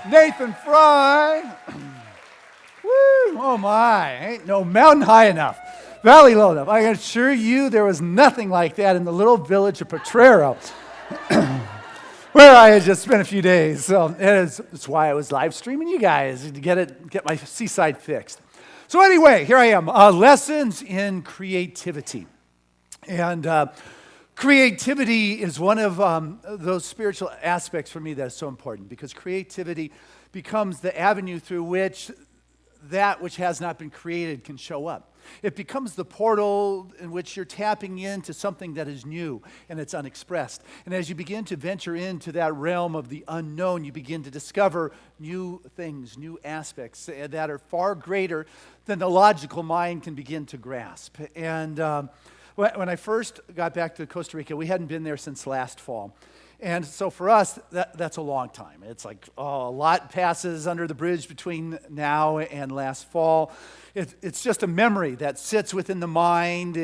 Nathan Fry. Woo! Oh my, ain't no mountain high enough, valley low enough. I can assure you there was nothing like that in the little village of Potrero, where I had just spent a few days. So it's why I was live streaming you guys to get my seaside fixed. So anyway, here I am, lessons in creativity. And creativity is one of those spiritual aspects for me that is so important, because creativity becomes the avenue through which that which has not been created can show up. It becomes the portal in which you're tapping into something that is new and it's unexpressed. And as you begin to venture into that realm of the unknown, you begin to discover new things, new aspects that are far greater than the logical mind can begin to grasp. And when I first got back to Costa Rica, we hadn't been there since last fall. And so for us, that's a long time. It's like, a lot passes under the bridge between now and last fall. It's just a memory that sits within the mind.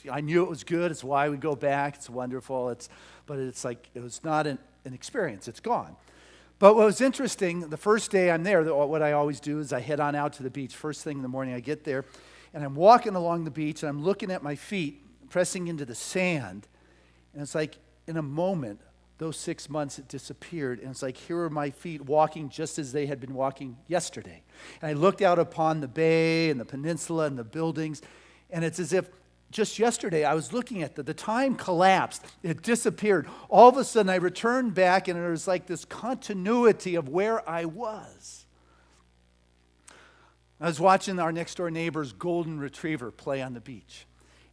I knew it was good. It's why we go back. It's wonderful. But it's like, it was not an experience. It's gone. But what was interesting, the first day I'm there, what I always do is I head on out to the beach. First thing in the morning, I get there, and I'm walking along the beach, and I'm looking at my feet, pressing into the sand. And it's like, in a moment, those 6 months, it disappeared. And it's like, here are my feet walking just as they had been walking yesterday. And I looked out upon the bay and the peninsula and the buildings, and it's as if just yesterday I was looking at the time collapsed. It disappeared. All of a sudden, I returned back, and it was like this continuity of where I was. I was watching our next-door neighbor's golden retriever play on the beach.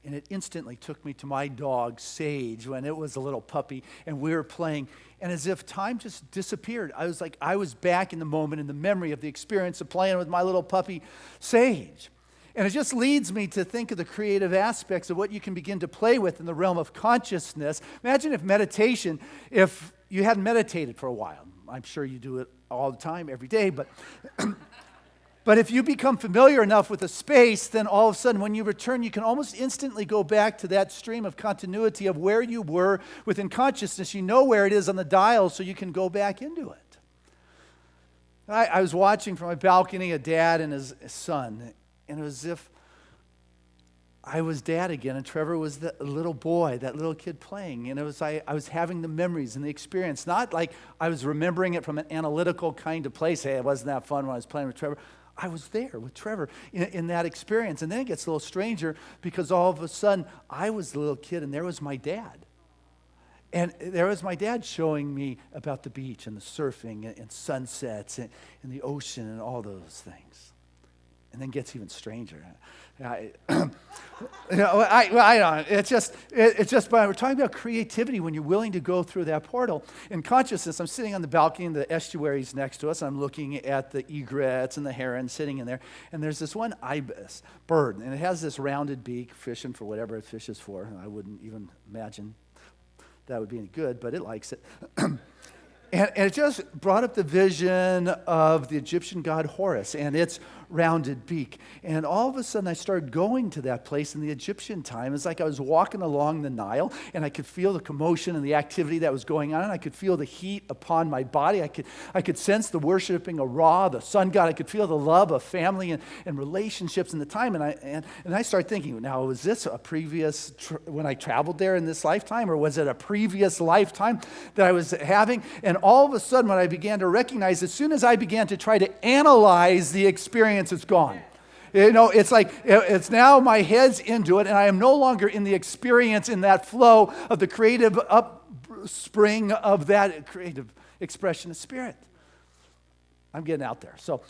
And it instantly took me to my dog, Sage, when it was a little puppy, and we were playing. And as if time just disappeared, I was back in the moment, in the memory of the experience of playing with my little puppy, Sage. And it just leads me to think of the creative aspects of what you can begin to play with in the realm of consciousness. Imagine if you hadn't meditated for a while. I'm sure you do it all the time, every day, but... But if you become familiar enough with a space, then all of a sudden when you return, you can almost instantly go back to that stream of continuity of where you were within consciousness. You know where it is on the dial, so you can go back into it. I was watching from my balcony a dad and his son, and it was as if I was dad again, and Trevor was the little boy, that little kid playing. And it was I was having the memories and the experience, not like I was remembering it from an analytical kind of place. Hey, it wasn't that fun when I was playing with Trevor. I was there with Trevor in that experience. And then it gets a little stranger, because all of a sudden, I was the little kid and there was my dad. And there was my dad showing me about the beach and the surfing and sunsets and the ocean and all those things. And then it gets even stranger. I don't. It's just. But we're talking about creativity when you're willing to go through that portal. In consciousness, I'm sitting on the balcony, and the estuary's next to us. I'm looking at the egrets and the herons sitting in there, and there's this one Ibis Bird, and it has this rounded beak, fishing for whatever it fishes for. I wouldn't even imagine that would be any good, but it likes it. And it just brought up the vision of the Egyptian god Horus and its rounded beak. And all of a sudden, I started going to that place in the Egyptian time. It's like I was walking along the Nile, and I could feel the commotion and the activity that was going on, and I could feel the heat upon my body. I could sense the worshiping of Ra, the sun god. I could feel the love of family and relationships in the time. And I started thinking, now, was this a previous, when I traveled there in this lifetime, or was it a previous lifetime that I was having? And all of a sudden, when I began to recognize, as soon as I began to try to analyze the experience, it's gone. It's like, it's now my head's into it, and I am no longer in the experience, in that flow of the creative upspring of that creative expression of spirit. I'm getting out there. So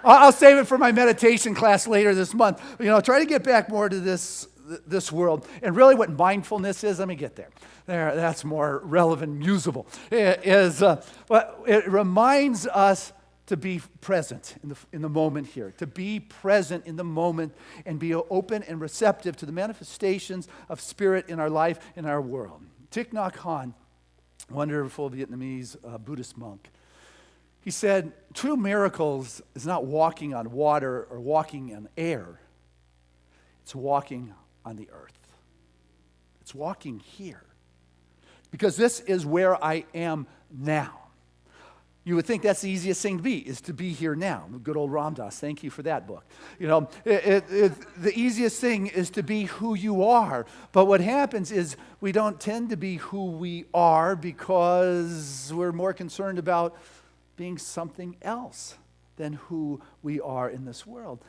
I'll save it for my meditation class later this month. Try to get back more to this world. And really what mindfulness is, let me get there. That's more relevant and usable. But it reminds us to be present in the moment here, to be present in the moment and be open and receptive to the manifestations of spirit in our life, in our world. Thich Nhat Hanh, wonderful Vietnamese Buddhist monk, he said, true miracles is not walking on water or walking in air. It's walking on the earth. It's walking here. Because this is where I am now. You would think that's the easiest thing to be, is to be here now. Good old Ram Dass, thank you for that book. You know, the easiest thing is to be who you are. But what happens is we don't tend to be who we are because we're more concerned about being something else than who we are in this world.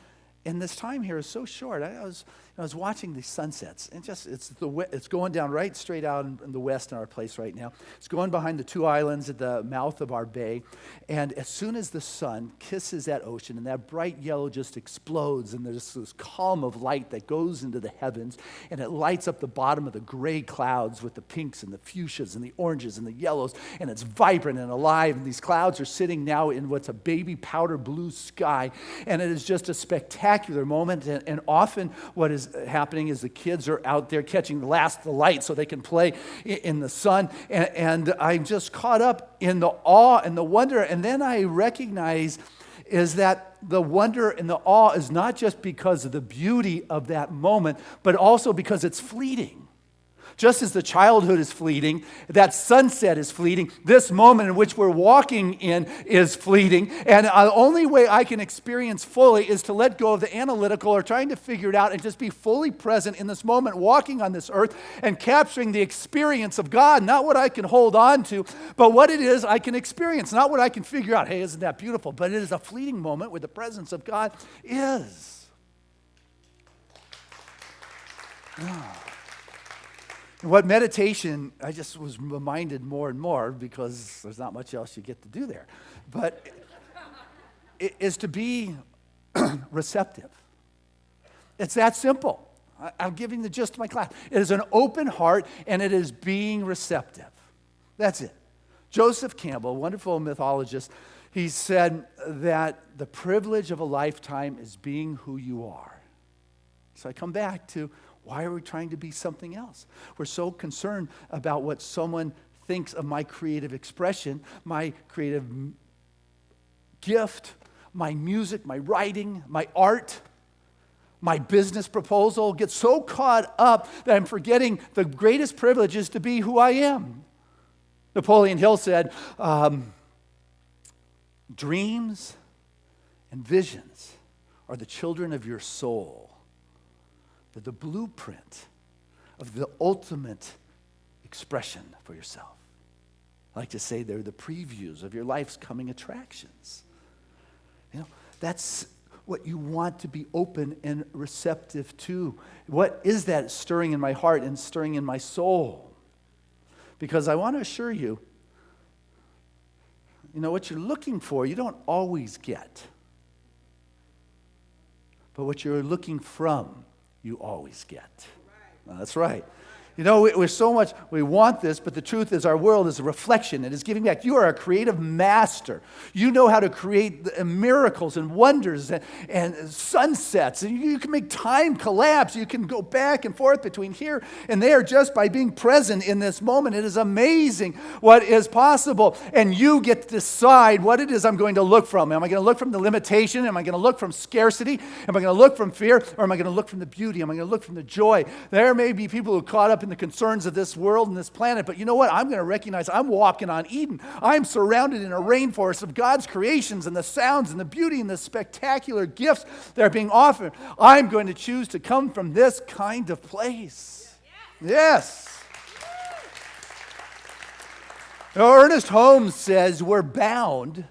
And this time here is so short. I was watching the sunsets, and it's going down right straight out in the west in our place right now. It's going behind the two islands at the mouth of our bay, and as soon as the sun kisses that ocean, and that bright yellow just explodes, and there's this column of light that goes into the heavens, and it lights up the bottom of the gray clouds with the pinks and the fuchsias and the oranges and the yellows, and it's vibrant and alive, and these clouds are sitting now in what's a baby powder blue sky, and it is just a spectacular moment. And often what is happening is the kids are out there catching the light so they can play in the sun. And I'm just caught up in the awe and the wonder. And then I recognize is that the wonder and the awe is not just because of the beauty of that moment, but also because it's fleeting. Just as the childhood is fleeting, that sunset is fleeting, this moment in which we're walking in is fleeting. And the only way I can experience fully is to let go of the analytical or trying to figure it out and just be fully present in this moment, walking on this earth and capturing the experience of God, not what I can hold on to, but what it is I can experience, not what I can figure out. Hey, isn't that beautiful? But it is a fleeting moment where the presence of God is. What meditation, I just was reminded more and more, because there's not much else you get to do there, but it is to be receptive. It's that simple. I'm giving the gist of my class. It is an open heart, and it is being receptive. That's it. Joseph Campbell, a wonderful mythologist, he said that the privilege of a lifetime is being who you are. So I come back to, why are we trying to be something else? We're so concerned about what someone thinks of my creative expression, my creative gift, my music, my writing, my art, my business proposal. Get so caught up that I'm forgetting the greatest privilege is to be who I am. Napoleon Hill said, dreams and visions are the children of your soul. The blueprint of the ultimate expression for yourself. I like to say they're the previews of your life's coming attractions. You know, that's what you want to be open and receptive to. What is that stirring in my heart and stirring in my soul? Because I want to assure you, what you're looking for, you don't always get. But what you're looking from, you always get. That's right. We're so much, we want this, but the truth is our world is a reflection. It is giving back. You are a creative master. You know how to create miracles and wonders and sunsets. And you can make time collapse. You can go back and forth between here and there just by being present in this moment. It is amazing what is possible. And you get to decide what it is I'm going to look from. Am I going to look from the limitation? Am I going to look from scarcity? Am I going to look from fear? Or am I going to look from the beauty? Am I going to look from the joy? There may be people who are caught up in the concerns of this world and this planet, but you know what? I'm going to recognize I'm walking on Eden. I'm surrounded in a rainforest of God's creations and the sounds and the beauty and the spectacular gifts that are being offered. I'm going to choose to come from this kind of place. Yes. Now, Ernest Holmes says we're bound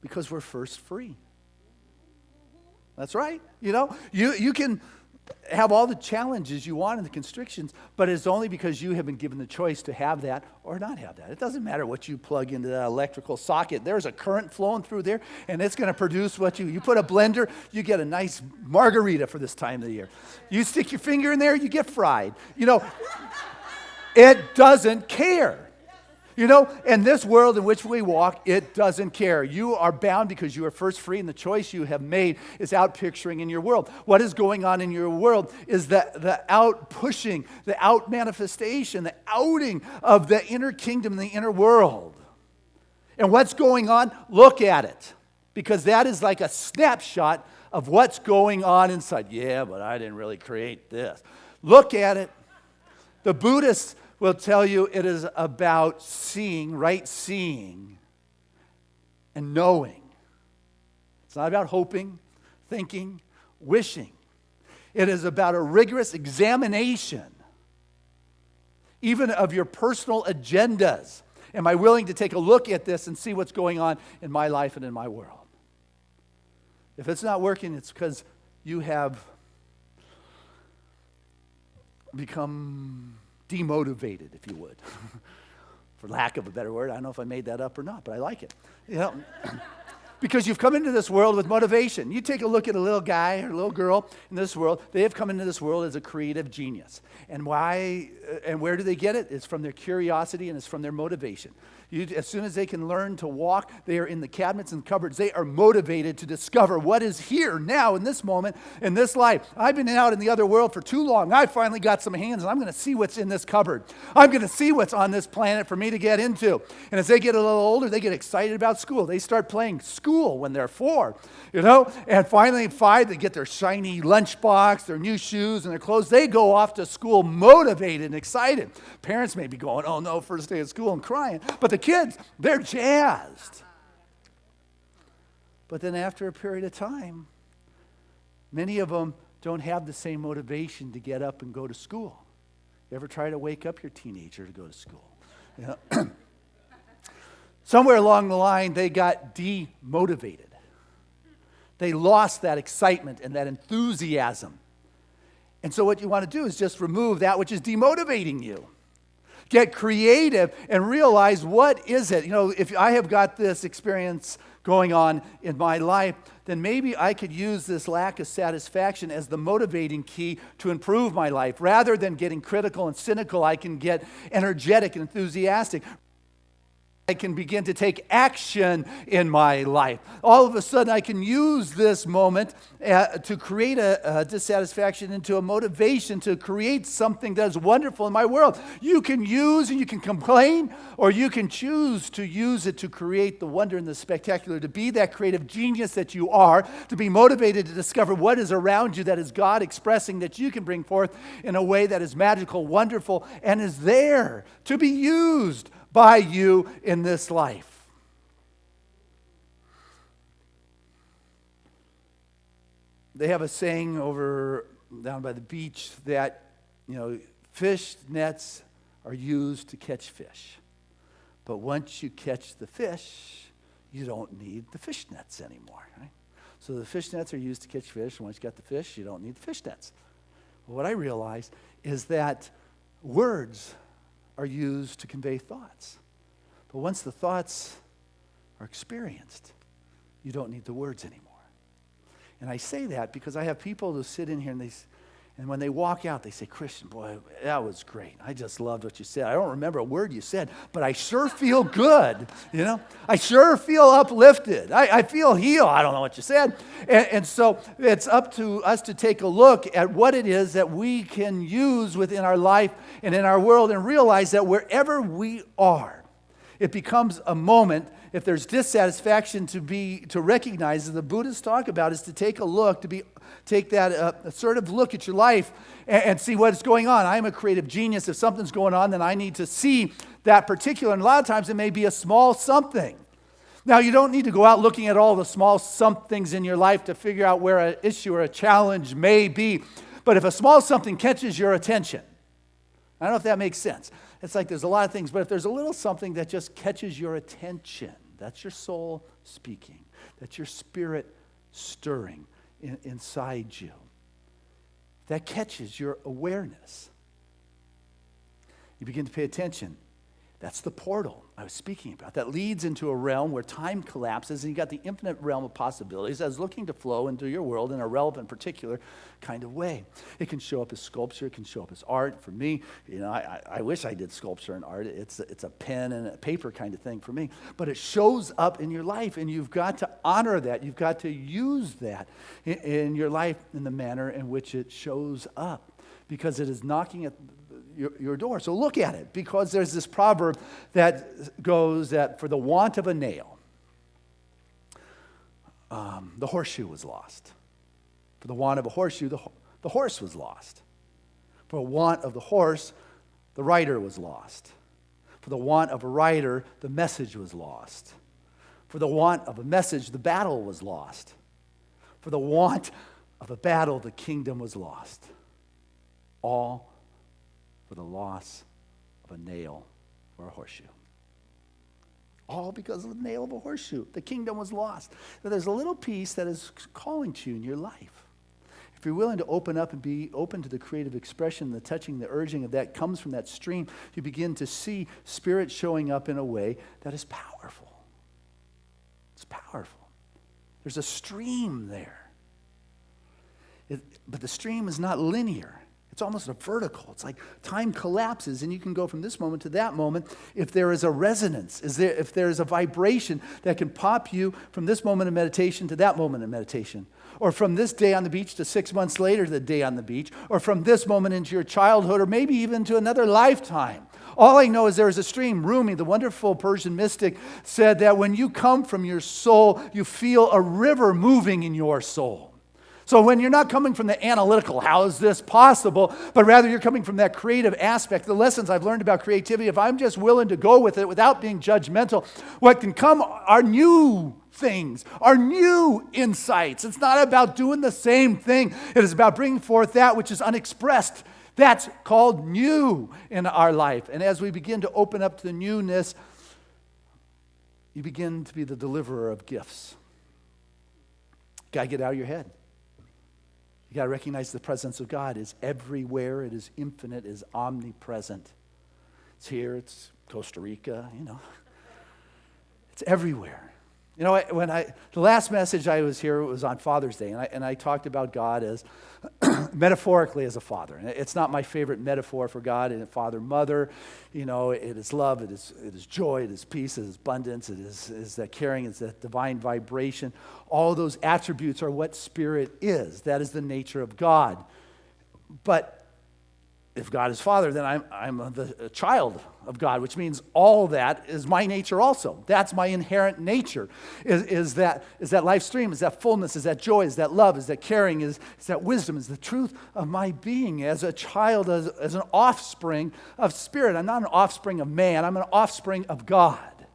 because we're first free. That's right. You can have all the challenges you want and the constrictions, but it's only because you have been given the choice to have that or not have that. It doesn't matter what you plug into that electrical socket. There's a current flowing through there, and it's going to produce what you put a blender, you get a nice margarita for this time of the year. You stick your finger in there, you get fried. It doesn't care. In this world in which we walk, it doesn't care. You are bound because you are first free, and the choice you have made is out picturing in your world. What is going on in your world is the out pushing, the out manifestation, the outing of the inner kingdom and the inner world. And what's going on? Look at it. Because that is like a snapshot of what's going on inside. Yeah, but I didn't really create this. Look at it. The Buddhists will tell you it is about seeing, right seeing, and knowing. It's not about hoping, thinking, wishing. It is about a rigorous examination, even of your personal agendas. Am I willing to take a look at this and see what's going on in my life and in my world? If it's not working, it's because you have become demotivated, if you would. For lack of a better word. I don't know if I made that up or not, but I like it. Because you've come into this world with motivation. You take a look at a little guy or a little girl in this world. They have come into this world as a creative genius. And why? And where do they get it? It's from their curiosity and it's from their motivation. As soon as they can learn to walk, they are in the cabinets and cupboards. They are motivated to discover what is here now in this moment, in this life. I've been out in the other world for too long. I finally got some hands, and I'm going to see what's in this cupboard. I'm going to see what's on this planet for me to get into. And as they get a little older, they get excited about school. They start playing school when they're 4, And finally, at 5, they get their shiny lunchbox, their new shoes, and their clothes. They go off to school motivated and excited. Parents may be going, oh no, first day of school, and crying. But the kids, they're jazzed. But then after a period of time, many of them don't have the same motivation to get up and go to school. You ever try to wake up your teenager to go to school? Somewhere along the line, they got demotivated. They lost that excitement and that enthusiasm. And so what you want to do is just remove that which is demotivating you. Get creative and realize, what is it? If I have got this experience going on in my life, then maybe I could use this lack of satisfaction as the motivating key to improve my life. Rather than getting critical and cynical, I can get energetic and enthusiastic. I can begin to take action in my life. All of a sudden, I can use this moment to create a dissatisfaction into a motivation to create something that is wonderful in my world. You can use and you can complain, or you can choose to use it to create the wonder and the spectacular, to be that creative genius that you are, to be motivated to discover what is around you that is God expressing, that you can bring forth in a way that is magical, wonderful, and is there to be used by you in this life. They have a saying over down by the beach that, fish nets are used to catch fish. But once you catch the fish, you don't need the fish nets anymore. Right? So the fish nets are used to catch fish, and once you got the fish, you don't need the fish nets. Well, what I realized is that words are used to convey thoughts. But once the thoughts are experienced, you don't need the words anymore. And I say that because I have people who sit in here and when they walk out, they say, Christian, boy, that was great. I just loved what you said. I don't remember a word you said, but I sure feel good. I sure feel uplifted. I feel healed. I don't know what you said. And so it's up to us to take a look at what it is that we can use within our life and in our world, and realize that wherever we are, it becomes a moment. If there's dissatisfaction, to recognize, as the Buddhists talk about, is to take a look, take that assertive look at your life and see what's going on. I'm a creative genius. If something's going on, then I need to see that particular. And a lot of times it may be a small something. Now, you don't need to go out looking at all the small somethings in your life to figure out where an issue or a challenge may be. But if a small something catches your attention, I don't know if that makes sense. It's like there's a lot of things, but if there's a little something that just catches your attention, that's your soul speaking. That's your spirit stirring inside you. That catches your awareness. You begin to pay attention. That's the portal I was speaking about. That leads into a realm where time collapses, and you got the infinite realm of possibilities that's looking to flow into your world in a relevant, particular kind of way. It can show up as sculpture. It can show up as art. For me, I wish I did sculpture and art. It's a pen and a paper kind of thing for me. But it shows up in your life, and you've got to honor that. You've got to use that in your life in the manner in which it shows up, because it is knocking at your door. So look at it, because there's this proverb that goes that for the want of a nail, the horseshoe was lost. For the want of a horseshoe, the horse was lost. For the want of the horse, the rider was lost. For the want of a rider, the message was lost. For the want of a message, the battle was lost. For the want of a battle, the kingdom was lost. All for the loss of a nail or a horseshoe. All because of the nail of a horseshoe. The kingdom was lost. Now, there's a little piece that is calling to you in your life. If you're willing to open up and be open to the creative expression, the touching, the urging of that comes from that stream, you begin to see Spirit showing up in a way that is powerful. It's powerful. There's a stream there. But the stream is not linear. It's almost a vertical. It's like time collapses, and you can go from this moment to that moment if there is a resonance, if there is a vibration that can pop you from this moment of meditation to that moment of meditation, or from this day on the beach to 6 months later to the day on the beach, or from this moment into your childhood, or maybe even to another lifetime. All I know is there is a stream. Rumi, the wonderful Persian mystic, said that when you come from your soul, you feel a river moving in your soul. So when you're not coming from the analytical, how is this possible, but rather you're coming from that creative aspect, the lessons I've learned about creativity, if I'm just willing to go with it without being judgmental, what can come are new things, are new insights. It's not about doing the same thing. It is about bringing forth that which is unexpressed. That's called new in our life. And as we begin to open up to the newness, you begin to be the deliverer of gifts. Got to get out of your head. You got to recognize the presence of God is everywhere. It is infinite. It is omnipresent. It's here. It's Costa Rica. It's everywhere. The last message I was here was on Father's Day, and I talked about God as metaphorically as a father. And it's not my favorite metaphor for God and father, mother. It is love, it is joy, it is peace, it is abundance, it is that caring, it's that divine vibration. All those attributes are what Spirit is. That is the nature of God. But if God is Father, then I'm the child of God, which means all that is my nature also. That's my inherent nature, is that life stream, is that fullness, is that joy, is that love, is that caring, is that wisdom, is the truth of my being as a child, as an offspring of Spirit. I'm not an offspring of man, I'm an offspring of God.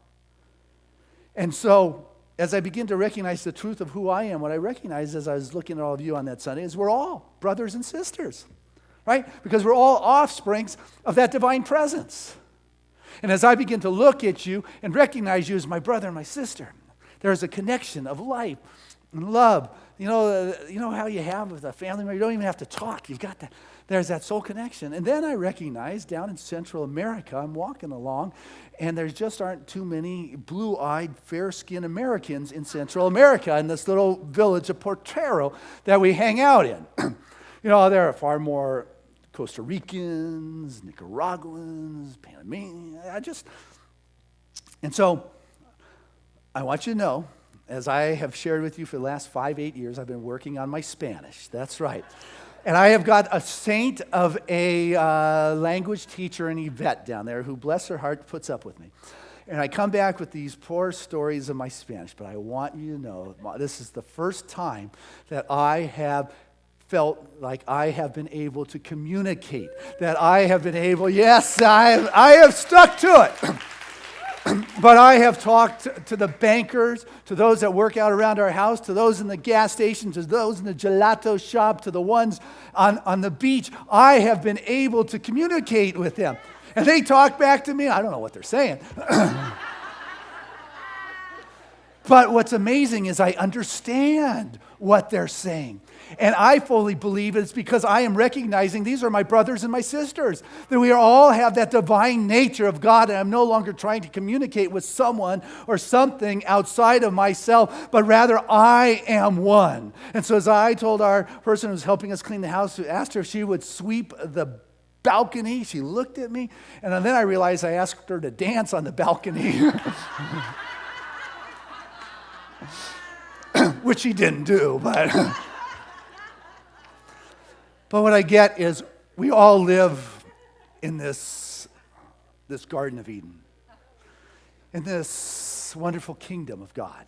And so, as I begin to recognize the truth of who I am, what I recognize as I was looking at all of you on that Sunday is we're all brothers and sisters. Right? Because we're all offsprings of that divine presence. And as I begin to look at you and recognize you as my brother and my sister, there is a connection of life and love. You know how you have with a family member? You don't even have to talk. You've got that. There's that soul connection. And then I recognize down in Central America, I'm walking along, and there just aren't too many blue-eyed, fair-skinned Americans in Central America in this little village of Portero that we hang out in. There are far more Costa Ricans, Nicaraguans, Panamanians. And so I want you to know, as I have shared with you for the last 5-8 years, I've been working on my Spanish. That's right. And I have got a saint of a language teacher in Yvette down there who, bless her heart, puts up with me. And I come back with these poor stories of my Spanish, but I want you to know this is the first time that I have felt like I have been able to communicate, that I have been able, yes, I have stuck to it. But I have talked to the bankers, to those that work out around our house, to those in the gas station, to those in the gelato shop, to the ones on the beach. I have been able to communicate with them. And they talk back to me. I don't know what they're saying. But what's amazing is I understand what they're saying. And I fully believe it's because I am recognizing these are my brothers and my sisters, that we all have that divine nature of God, and I'm no longer trying to communicate with someone or something outside of myself, but rather I am one. And so as I told our person who was helping us clean the house, who asked her if she would sweep the balcony, she looked at me, and then I realized I asked her to dance on the balcony. Which she didn't do, but what I get is we all live in this Garden of Eden, in this wonderful kingdom of God.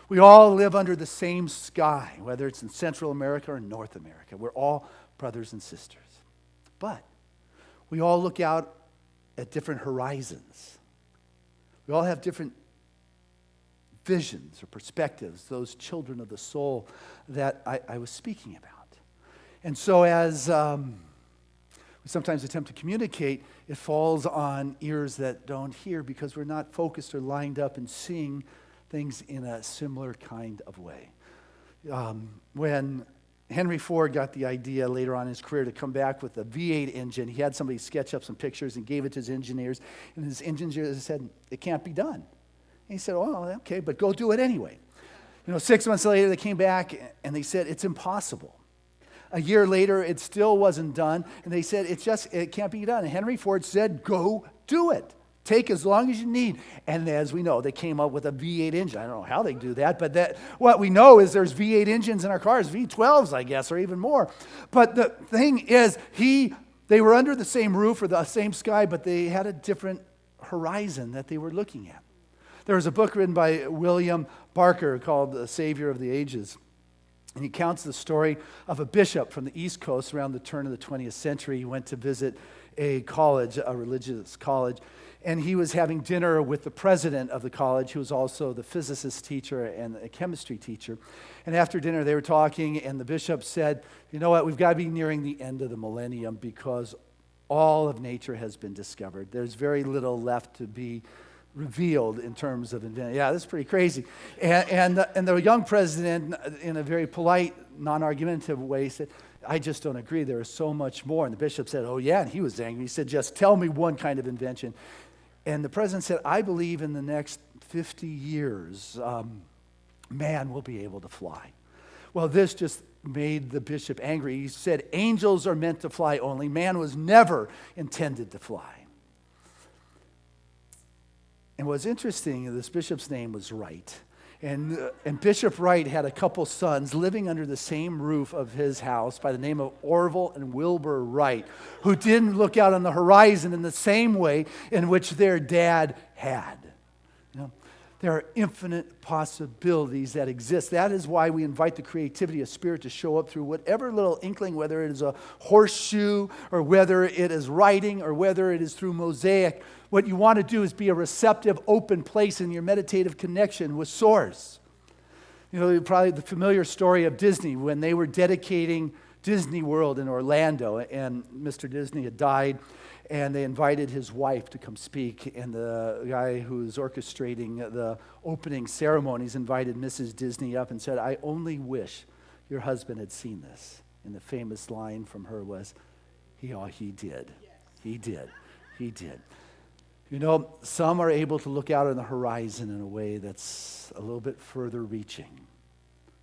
We all live under the same sky, whether it's in Central America or North America. We're all brothers and sisters. But we all look out at different horizons. We all have different visions or perspectives, those children of the soul that I was speaking about. And so as we sometimes attempt to communicate, it falls on ears that don't hear because we're not focused or lined up and seeing things in a similar kind of way. When Henry Ford got the idea later on in his career to come back with a V8 engine, he had somebody sketch up some pictures and gave it to his engineers, and his engineers said, it can't be done. And he said, well, okay, but go do it anyway. 6 months later, they came back and they said, it's impossible. A year later, it still wasn't done, and they said, it can't be done. And Henry Ford said, go do it. Take as long as you need. And as we know, they came up with a V8 engine. I don't know how they do that, but what we know is there's V8 engines in our cars, V12s, I guess, or even more. But the thing is, they were under the same roof or the same sky, but they had a different horizon that they were looking at. There was a book written by William Barker called The Savior of the Ages. And he counts the story of a bishop from the East Coast around the turn of the 20th century. He went to visit a college, a religious college, and he was having dinner with the president of the college, who was also the physicist teacher and a chemistry teacher. And after dinner, they were talking, and the bishop said, you know what, we've got to be nearing the end of the millennium because all of nature has been discovered. There's very little left to be revealed in terms of invention. Yeah, that's pretty crazy. And the young president, in a very polite, non-argumentative way, said, I just don't agree. There is so much more. And the bishop said, oh yeah, and he was angry. He said, just tell me one kind of invention. And the president said, I believe in the next 50 years, man will be able to fly. Well, this just made the bishop angry. He said, angels are meant to fly only. Man was never intended to fly. And what's interesting, this bishop's name was Wright. And Bishop Wright had a couple sons living under the same roof of his house by the name of Orville and Wilbur Wright, who didn't look out on the horizon in the same way in which their dad had. There are infinite possibilities that exist. That is why we invite the creativity of spirit to show up through whatever little inkling, whether it is a horseshoe or whether it is writing or whether it is through mosaic. What you want to do is be a receptive, open place in your meditative connection with Source. Probably the familiar story of Disney when they were dedicating Disney World in Orlando, and Mr. Disney had died, and they invited his wife to come speak, and the guy who's orchestrating the opening ceremonies invited Mrs. Disney up and said, I only wish your husband had seen this. And the famous line from her was, he did. He did. He did. Some are able to look out on the horizon in a way that's a little bit further reaching.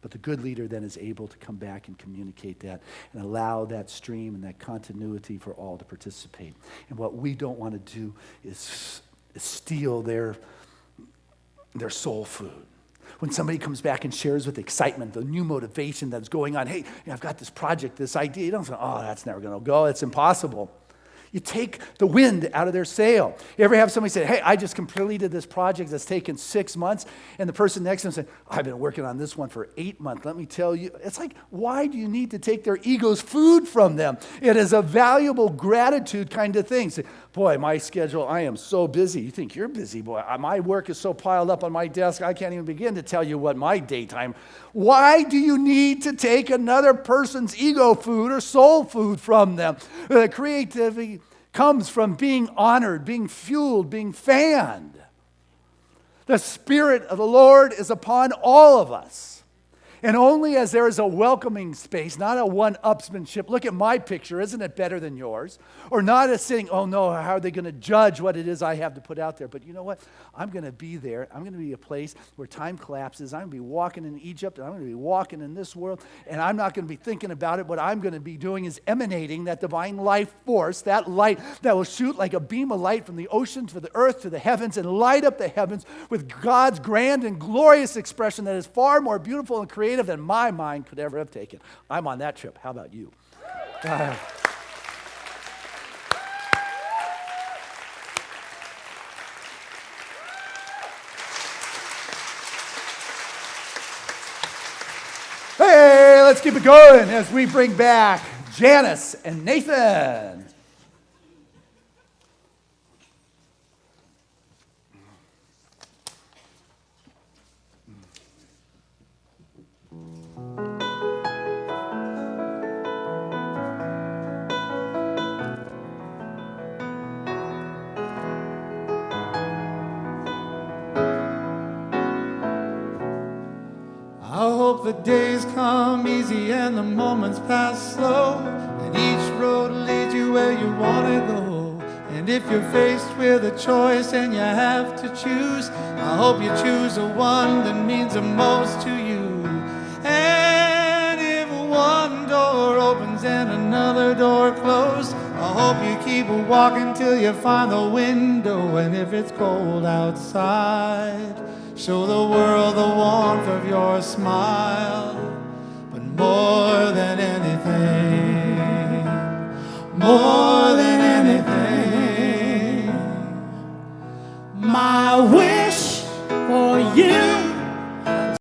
But the good leader then is able to come back and communicate that and allow that stream and that continuity for all to participate. And what we don't want to do is steal their soul food. When somebody comes back and shares with excitement the new motivation that's going on, hey, I've got this project, this idea. You don't say, oh, that's never going to go. It's impossible. You take the wind out of their sail. You ever have somebody say, hey, I just completed this project that's taken 6 months, and the person next to them said, I've been working on this one for 8 months. Let me tell you. It's like, why do you need to take their ego's food from them? It is a valuable gratitude kind of thing. Say, boy, my schedule, I am so busy. You think you're busy, boy. My work is so piled up on my desk, I can't even begin to tell you what my daytime. Why do you need to take another person's ego food or soul food from them? The creativity comes from being honored, being fueled, being fanned. The Spirit of the Lord is upon all of us. And only as there is a welcoming space, not a one-upsmanship. Look at my picture, isn't it better than yours? Or not a sitting, oh no, how are they going to judge what it is I have to put out there? But you know what? I'm going to be there. I'm going to be a place where time collapses. I'm going to be walking in Egypt, and I'm going to be walking in this world, and I'm not going to be thinking about it. What I'm going to be doing is emanating that divine life force, that light that will shoot like a beam of light from the ocean to the earth to the heavens and light up the heavens with God's grand and glorious expression that is far more beautiful and creative than my mind could ever have taken. I'm on that trip. How about you? Hey, let's keep it going as we bring back Janice and Nathan. hope the days come easy and the moments pass slow, and each road leads you where you want to go. And if you're faced with a choice and you have to choose, I hope you choose the one that means the most to you. And if one door opens and another door closed, I hope you keep walking till you find the window. And if it's cold outside, show the world the warmth of your smile. But more than anything, more than anything, my wish for you